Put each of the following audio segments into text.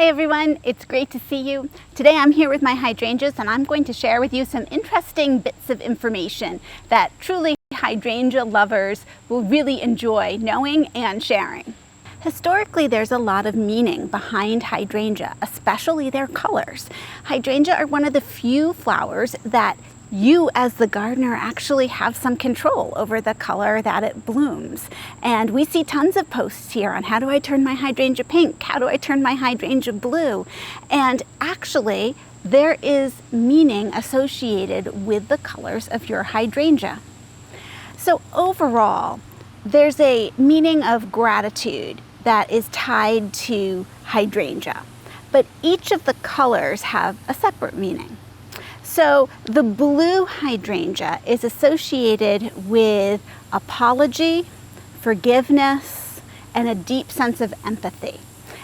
Hi everyone, it's great to see you. Today I'm here with my hydrangeas and I'm going to share with you some interesting bits of information that truly hydrangea lovers will really enjoy knowing and sharing. Historically, there's a lot of meaning behind hydrangea, especially their colors. Hydrangea are one of the few flowers that you as the gardener actually have some control over the color that it blooms. And we see tons of posts here on how do I turn my hydrangea pink? How do I turn my hydrangea blue? And actually, there is meaning associated with the colors of your hydrangea. So overall, there's a meaning of gratitude that is tied to hydrangea, but each of the colors have a separate meaning. So the blue hydrangea is associated with apology, forgiveness, and a deep sense of empathy.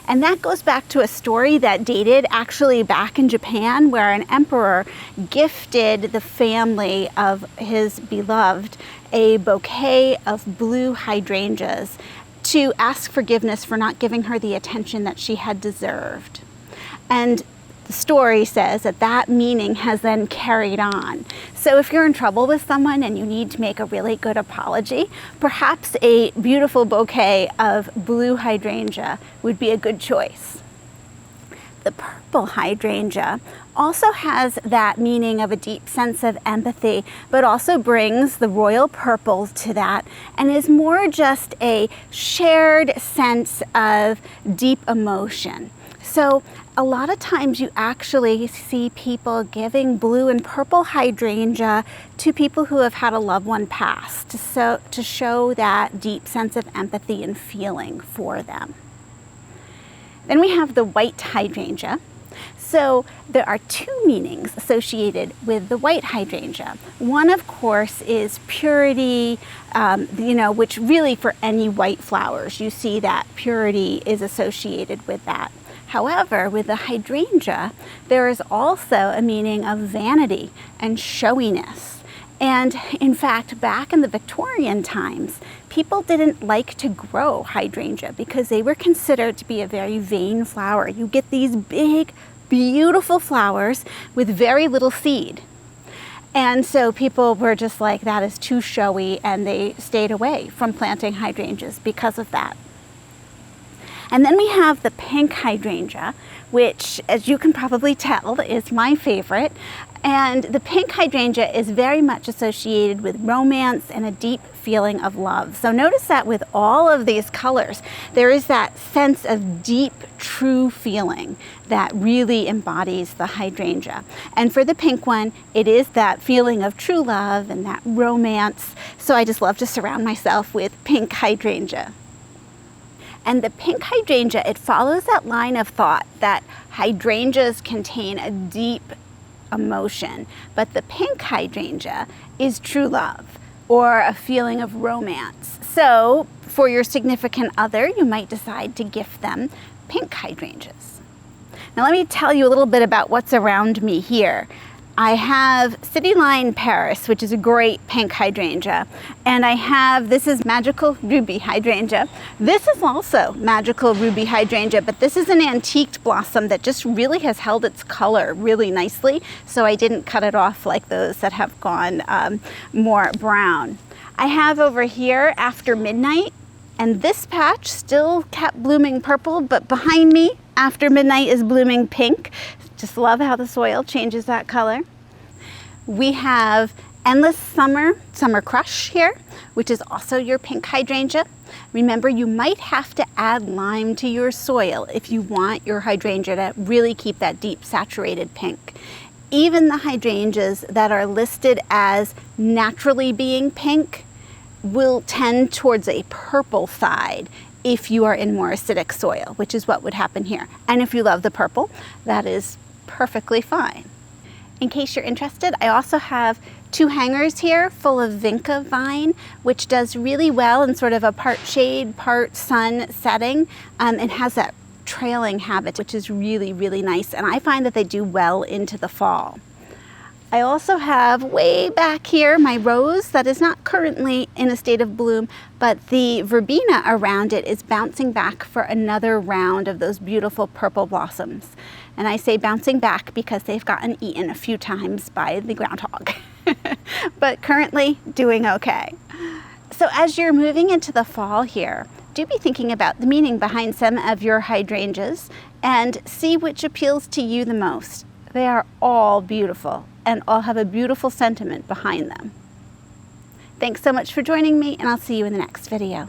And that goes back to a story that dated actually back in Japan, where an emperor gifted the family of his beloved a bouquet of blue hydrangeas to ask forgiveness for not giving her the attention that she had deserved. And the story says that that meaning has then carried on. So if you're in trouble with someone and you need to make a really good apology, perhaps a beautiful bouquet of blue hydrangea would be a good choice. The purple hydrangea also has that meaning of a deep sense of empathy, but also brings the royal purple to that and is more just a shared sense of deep emotion. So a lot of times you actually see people giving blue and purple hydrangea to people who have had a loved one pass to show that deep sense of empathy and feeling for them. Then we have the white hydrangea. So there are two meanings associated with the white hydrangea. One, of course, is purity, which really for any white flowers, you see that purity is associated with that. However, with the hydrangea, there is also a meaning of vanity and showiness. And in fact, back in the Victorian times, people didn't like to grow hydrangea because they were considered to be a very vain flower. You get these big, beautiful flowers with very little seed. And so people were just like, that is too showy, and they stayed away from planting hydrangeas because of that. And then we have the pink hydrangea, which, as you can probably tell, is my favorite. And the pink hydrangea is very much associated with romance and a deep feeling of love. So notice that with all of these colors, there is that sense of deep, true feeling that really embodies the hydrangea. And for the pink one, it is that feeling of true love and that romance. So I just love to surround myself with pink hydrangea. And the pink hydrangea, it follows that line of thought that hydrangeas contain a deep emotion, but the pink hydrangea is true love or a feeling of romance. So for your significant other, you might decide to gift them pink hydrangeas. Now let me tell you a little bit about what's around me here. I have City Line Paris, which is a great pink hydrangea. And I have, this is Magical Ruby Hydrangea. This is also Magical Ruby Hydrangea, but this is an antiqued blossom that just really has held its color really nicely. So I didn't cut it off like those that have gone more brown. I have over here After Midnight, and this patch still kept blooming purple, but behind me, After Midnight is blooming pink. Just love how the soil changes that color. We have Endless Summer Crush here, which is also your pink hydrangea. Remember, you might have to add lime to your soil if you want your hydrangea to really keep that deep saturated pink. Even the hydrangeas that are listed as naturally being pink will tend towards a purple side if you are in more acidic soil, which is what would happen here. And if you love the purple, that is perfectly fine. In case you're interested, I also have two hangers here full of vinca vine, which does really well in sort of a part shade, part sun setting, and has that trailing habit, which is really, really nice. And I find that they do well into the fall. I also have way back here my rose that is not currently in a state of bloom, but the verbena around it is bouncing back for another round of those beautiful purple blossoms. And I say bouncing back because they've gotten eaten a few times by the groundhog, but currently doing okay. So as you're moving into the fall here, do be thinking about the meaning behind some of your hydrangeas and see which appeals to you the most. They are all beautiful and all have a beautiful sentiment behind them. Thanks so much for joining me, and I'll see you in the next video.